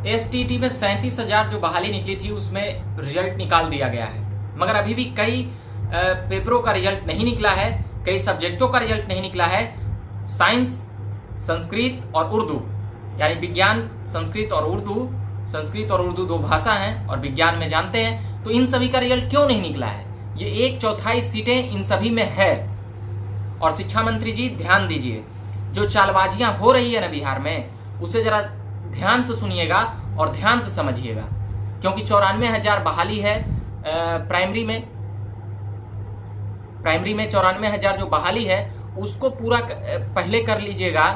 STET में 37,000 जो बहाली निकली थी उसमें रिजल्ट निकाल दिया गया है, मगर अभी भी कई पेपरों का रिजल्ट नहीं निकला है, कई सब्जेक्टों का रिजल्ट नहीं निकला है। साइंस, संस्कृत और उर्दू, यानी विज्ञान, संस्कृत और उर्दू दो भाषा हैं और विज्ञान में जानते हैं, तो इन सभी का रिजल्ट क्यों नहीं निकला है? ये 1/4 सीटें इन सभी में है। और शिक्षा मंत्री जी ध्यान दीजिए, जो चालबाजियां हो रही है ना बिहार में, उसे जरा ध्यान से सुनिएगा और ध्यान से समझिएगा, क्योंकि 94,000 बहाली है प्राइमरी में 94,000 जो बहाली है उसको पूरा पहले कर लीजिएगा,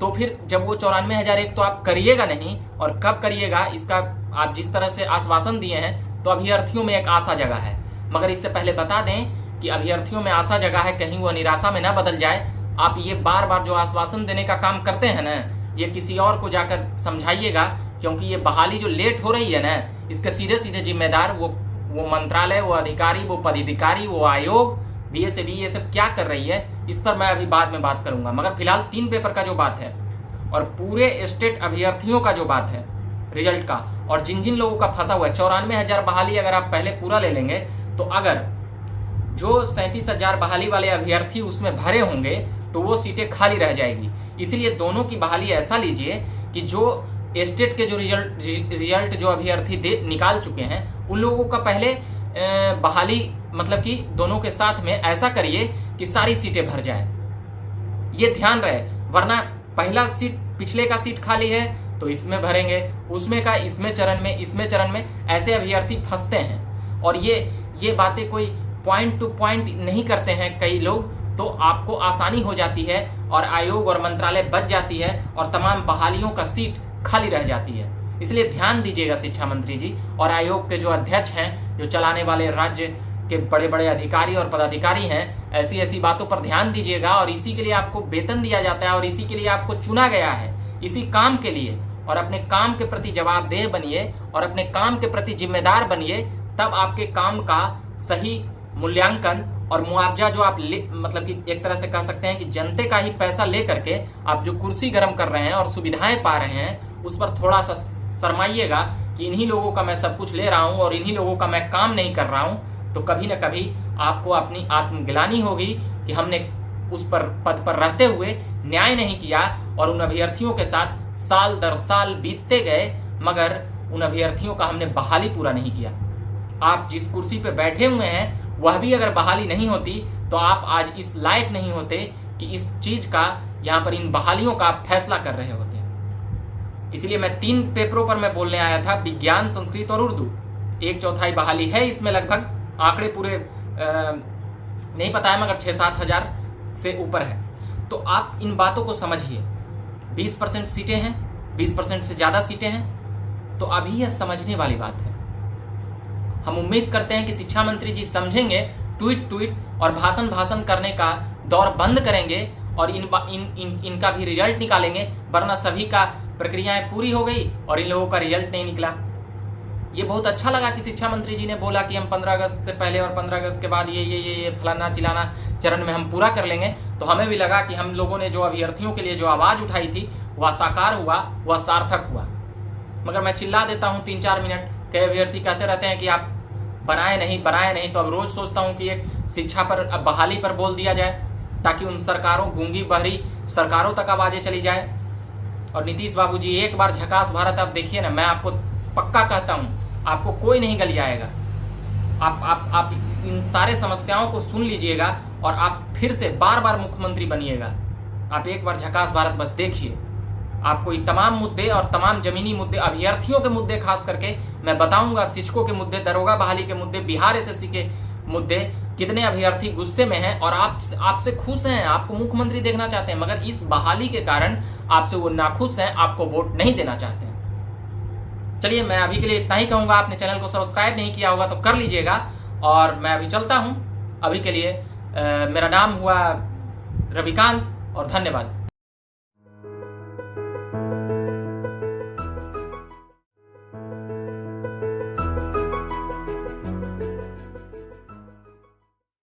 तो फिर जब वो 94,000 एक तो आप करिएगा नहीं, और कब करिएगा इसका आप जिस तरह से आश्वासन दिए हैं तो अभ्यर्थियों में एक आशा जगह है। मगर इससे पहले बता दें कि अभ्यर्थियों में आशा जगह है, कहीं वो निराशा में ना बदल जाए। आप ये बार बार जो आश्वासन देने का काम करते हैं ना, ये किसी और को जाकर समझाइएगा, क्योंकि ये बहाली जो लेट हो रही है ना, इसके सीधे सीधे जिम्मेदार वो मंत्रालय, वो अधिकारी, वो पदाधिकारी, वो आयोग, बीएसएबी, ये सब क्या कर रही है, इस पर मैं अभी बाद में बात करूंगा। मगर फिलहाल 3 पेपर का जो बात है और पूरे स्टेट अभ्यर्थियों का जो बात है रिजल्ट का, और जिन जिन लोगों का फंसा हुआ है, 94,000 बहाली अगर आप पहले पूरा ले लेंगे, तो अगर जो 37,000 बहाली वाले अभ्यर्थी उसमें भरे होंगे तो वो सीटें खाली रह जाएगी। इसलिए दोनों की बहाली ऐसा लीजिए कि जो स्टेट के जो रिजल्ट जो अभ्यर्थी निकाल चुके हैं उन लोगों का पहले बहाली, मतलब कि दोनों के साथ में ऐसा करिए कि सारी सीटें भर जाए, ये ध्यान रहे। वरना पहला सीट, पिछले का सीट खाली है तो इसमें भरेंगे, उसमें का इसमें चरण में ऐसे अभ्यर्थी फंसते हैं। और ये बातें कोई पॉइंट टू पॉइंट नहीं करते हैं कई लोग, तो आपको आसानी हो जाती है और आयोग और मंत्रालय बच जाती है और तमाम बहालियों का सीट खाली रह जाती है। इसलिए ध्यान दीजिएगा शिक्षा मंत्री जी और आयोग के जो अध्यक्ष हैं, जो चलाने वाले राज्य के बड़े बड़े अधिकारी और पदाधिकारी हैं, ऐसी ऐसी बातों पर ध्यान दीजिएगा। और इसी के लिए आपको वेतन दिया जाता है और इसी के लिए आपको चुना गया है, इसी काम के लिए। और अपने काम के प्रति जवाबदेह बनिए और अपने काम के प्रति जिम्मेदार बनिए, तब आपके काम का सही मूल्यांकन और मुआवजा जो आप मतलब कि एक तरह से कह सकते हैं कि जनते का ही पैसा ले करके आप जो कुर्सी गर्म कर रहे हैं और सुविधाएं पा रहे हैं, उस पर थोड़ा सा शर्माइएगा कि इन्हीं लोगों का मैं सब कुछ ले रहा हूं और इन्हीं लोगों का मैं काम नहीं कर रहा हूं। तो कभी न कभी आपको अपनी आत्मग्लानि होगी कि हमने उस पर पद पर रहते हुए न्याय नहीं किया और उन अभ्यर्थियों के साथ साल दर साल बीतते गए, मगर उन अभ्यर्थियों का हमने बहाली पूरा नहीं किया। आप जिस कुर्सी पे बैठे हुए हैं वह भी अगर बहाली नहीं होती तो आप आज इस लायक नहीं होते कि इस चीज का, यहाँ पर इन बहालियों का फैसला कर रहे होते। इसलिए मैं 3 पेपरों पर मैं बोलने आया था, विज्ञान, संस्कृत और उर्दू। 1/4 बहाली है इसमें, लगभग आंकड़े पूरे नहीं पता है, मगर 6-7 हजार से ऊपर है। तो आप इन बातों को समझिए। 20% सीटें हैं, 20% से ज्यादा सीटें हैं, तो अभी यह समझने वाली बात है। हम उम्मीद करते हैं कि शिक्षा मंत्री जी समझेंगे, ट्वीट और भाषण करने का दौर बंद करेंगे और इनका भी रिजल्ट निकालेंगे। वरना सभी का प्रक्रियाएं पूरी हो गई और इन लोगों का रिजल्ट नहीं निकला। ये बहुत अच्छा लगा कि शिक्षा मंत्री जी ने बोला कि हम 15 अगस्त से पहले और 15 अगस्त के बाद ये फलाना चिलाना चरण में हम पूरा कर लेंगे। तो हमें भी लगा कि हम लोगों ने जो अभ्यर्थियों के लिए जो आवाज उठाई थी वह साकार हुआ, वह सार्थक हुआ। मगर मैं चिल्ला देता हूँ 3-4 मिनट, कई अभ्यर्थी कहते रहते हैं कि आप बनाए नहीं, तो अब रोज सोचता हूं कि एक शिक्षा पर, अब बहाली पर बोल दिया जाए, ताकि उन सरकारों, गूंगी बहरी सरकारों तक आवाजें चली जाए। और नीतीश बाबू जी, एक बार झकास भारत आप देखिए ना, मैं आपको पक्का कहता हूं, आपको कोई नहीं गलियाएगा। आप इन सारे समस्याओं को सुन लीजिएगा और आप फिर से बार बार मुख्यमंत्री बनिएगा। आप एक बार झकास भारत बस देखिए, आपको ये तमाम मुद्दे और तमाम जमीनी मुद्दे, अभ्यर्थियों के मुद्दे खास करके मैं बताऊंगा, शिक्षकों के मुद्दे, दरोगा बहाली के मुद्दे, बिहार एसएससी के मुद्दे, कितने अभ्यर्थी गुस्से में हैं और आपसे खुश हैं, आपको मुख्यमंत्री देखना चाहते हैं, मगर इस बहाली के कारण आपसे वो नाखुश हैं, आपको वोट नहीं देना चाहते हैं। चलिए, मैं अभी के लिए इतना ही कहूंगा। आपने चैनल को सब्सक्राइब नहीं किया होगा तो कर लीजिएगा और मैं अभी चलता हूं। अभी के लिए मेरा नाम हुआ रविकांत और धन्यवाद।